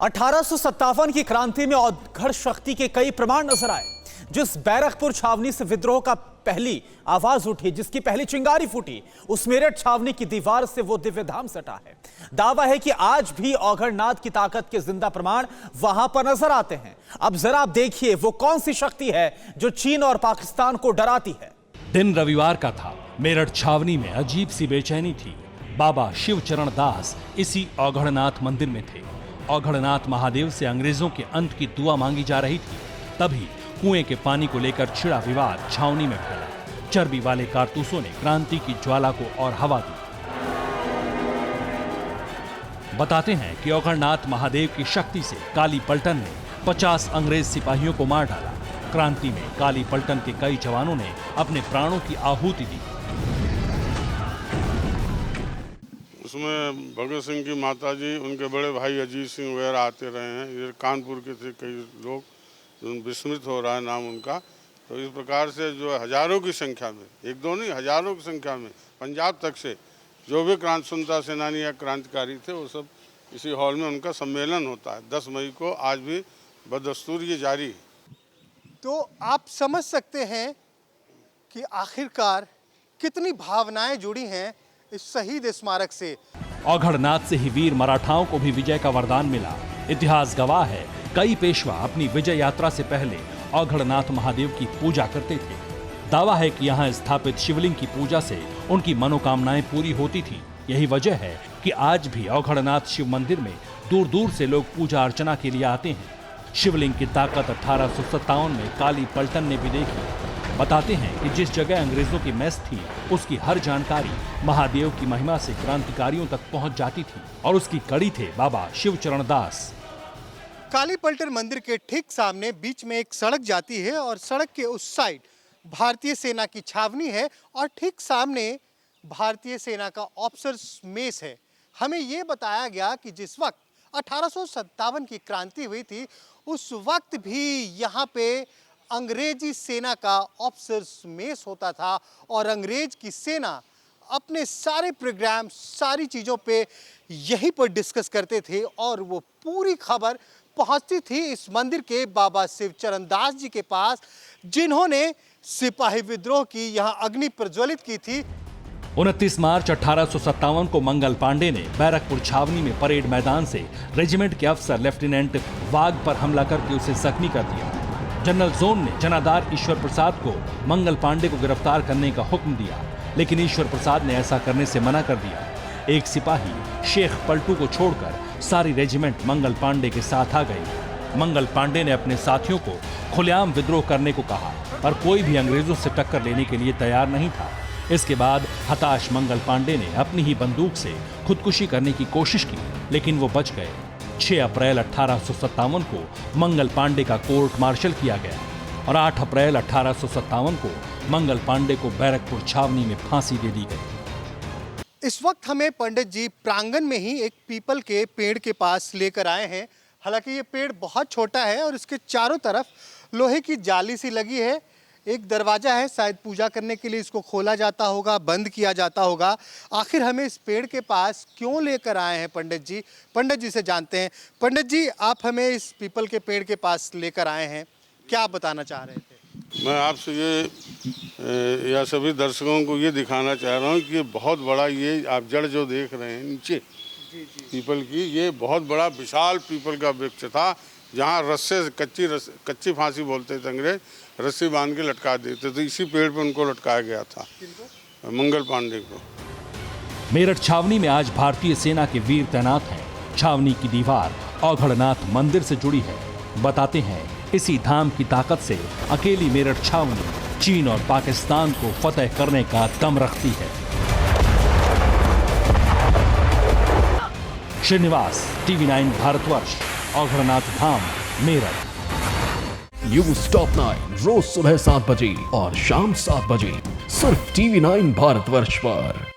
1857 की क्रांति में औघड़ शक्ति के कई प्रमाण नजर आए। जिस बैरकपुर छावनी से विद्रोह का पहली आवाज उठी, जिसकी पहली चिंगारी फूटी, उस मेरठ छावनी की दीवार से वो दिव्य धाम सटा है। दावा है कि आज भी औघड़नाथ की ताकत के जिंदा प्रमाण वहां पर नजर आते हैं। अब जरा आप देखिए वो कौन सी शक्ति है जो चीन और पाकिस्तान को डराती है। दिन रविवार का था। मेरठ छावनी में अजीब सी बेचैनी थी। बाबा शिवचरण दास इसी औघड़नाथ मंदिर में थे। औघड़नाथ महादेव से अंग्रेजों के अंत की दुआ मांगी जा रही थी। तभी कुएं के पानी को लेकर छिड़ा विवाद छावनी में फैला। चर्बी वाले कारतूसों ने क्रांति की ज्वाला को और हवा दी। बताते हैं कि औघड़नाथ महादेव की शक्ति से काली पलटन ने 50 अंग्रेज सिपाहियों को मार डाला। क्रांति में काली पलटन के कई जवानों ने अपने प्राणों की आहुति दी। उसमें भगत सिंह की माताजी, उनके बड़े भाई अजीत सिंह वगैरह आते रहे हैं। ये कानपुर के थे कई लोग, विस्मृत हो रहा है नाम उनका। तो इस प्रकार से जो हजारों की संख्या में, एक दो नहीं हजारों की संख्या में पंजाब तक से जो भी क्रांति स्वतंत्रता सेनानी या क्रांतिकारी थे, वो सब इसी हॉल में उनका सम्मेलन होता है 10 मई को। आज भी बदस्तूर ये जारी है। तो आप समझ सकते हैं कि आखिरकार कितनी भावनाएं जुड़ी हैं इस शहीद स्मारक से। औघड़नाथ से ही वीर मराठाओं को भी विजय का वरदान मिला। इतिहास गवाह है, कई पेशवा अपनी विजय यात्रा से पहले औघड़नाथ महादेव की पूजा करते थे। दावा है कि यहाँ स्थापित शिवलिंग की पूजा से उनकी मनोकामनाएं पूरी होती थी। यही वजह है कि आज भी औघड़नाथ शिव मंदिर में दूर दूर से लोग पूजा अर्चना के लिए आते हैं। शिवलिंग की ताकत 1857 में काली पलटन ने भी देखी। बताते हैं कि जिस जगह अंग्रेजों की मेस थी, उसकी हर जानकारी महादेव की महिमा से क्रांतिकारियों तक पहुंच जाती थी और उसकी कड़ी थे बाबा शिवचरण दास। काली पलटन मंदिर के ठीक सामने बीच में एक सड़क जाती है और सड़क के उस साइड भारतीय सेना की छावनी है और ठीक सामने भारतीय सेना का ऑफिसर्स मेस है। हमें ये बताया गया कि जिस वक्त 1857 की क्रांति हुई थी, उस वक्त भी यहाँ पे अंग्रेजी सेना का ऑफिसर्स मेस होता था और अंग्रेज की सेना अपने सारे प्रोग्राम, सारी चीज़ों पे यहीं पर डिस्कस करते थे और वो पूरी खबर पहुंचती थी इस मंदिर के बाबा शिवचरण दास जी के पास, जिन्होंने सिपाही विद्रोह की यहाँ अग्नि प्रज्वलित की थी। 29 मार्च 1857 को मंगल पांडे ने बैरकपुर छावनी में परेड मैदान से रेजिमेंट के अफसर लेफ्टिनेंट वाघ पर हमला करके उसे जख्मी कर दिया। जनरल जोन ने जनादार ईश्वर प्रसाद को मंगल पांडे को गिरफ्तार करने का हुक्म दिया, लेकिन ईश्वर प्रसाद ने ऐसा करने से मना कर दिया। एक सिपाही शेख पलटू को छोड़कर सारी रेजिमेंट मंगल पांडे के साथ आ गई। मंगल पांडे ने अपने साथियों को खुलेआम विद्रोह करने को कहा, पर कोई भी अंग्रेजों से टक्कर लेने के लिए तैयार नहीं था। इसके बाद हताश मंगल पांडे ने अपनी ही बंदूक से खुदकुशी करने की कोशिश की, लेकिन वो बच गए। 6 अप्रैल 1857 को मंगल पांडे का कोर्ट मार्शल किया गया और 8 अप्रैल 1857 को मंगल पांडे को बैरकपुर छावनी में फांसी दे दी गई। इस वक्त हमें पंडित जी प्रांगण में ही एक पीपल के पेड़ के पास लेकर आए हैं। हालांकि ये पेड़ बहुत छोटा है और इसके चारों तरफ लोहे की जाली सी लगी है। एक दरवाजा है, शायद पूजा करने के लिए इसको खोला जाता होगा, बंद किया जाता होगा। आखिर हमें इस पेड़ के पास क्यों लेकर आए हैं पंडित जी? पंडित जी से जानते हैं। पंडित जी, आप हमें इस पीपल के पेड़ के पास लेकर आए हैं, क्या आप बताना चाह रहे थे? मैं आपसे ये या सभी दर्शकों को ये दिखाना चाह रहा हूँ कि बहुत बड़ा ये आप जड़ जो देख रहे हैं नीचे पीपल की, ये बहुत बड़ा विशाल पीपल का वृक्ष था, जहाँ रस्से कच्ची फांसी बोलते थे अंग्रेज, रस्सी बांध के लटका देते थे। इसी पेड़ पे उनको लटकाया गया था, मंगल पांडे को। मेरठ छावनी में आज भारतीय सेना के वीर तैनात हैं। छावनी की दीवार औघड़नाथ मंदिर से जुड़ी है। बताते हैं इसी धाम की ताकत से अकेली मेरठ छावनी चीन और पाकिस्तान को फतेह करने का दम रखती है। श्रीनिवास, TV9 भारतवर्ष, औघड़नाथ धाम, मेरठ। न्यूज टॉप 9 रोज सुबह 7 बजे और शाम 7 बजे सिर्फ TV9 भारतवर्ष पर।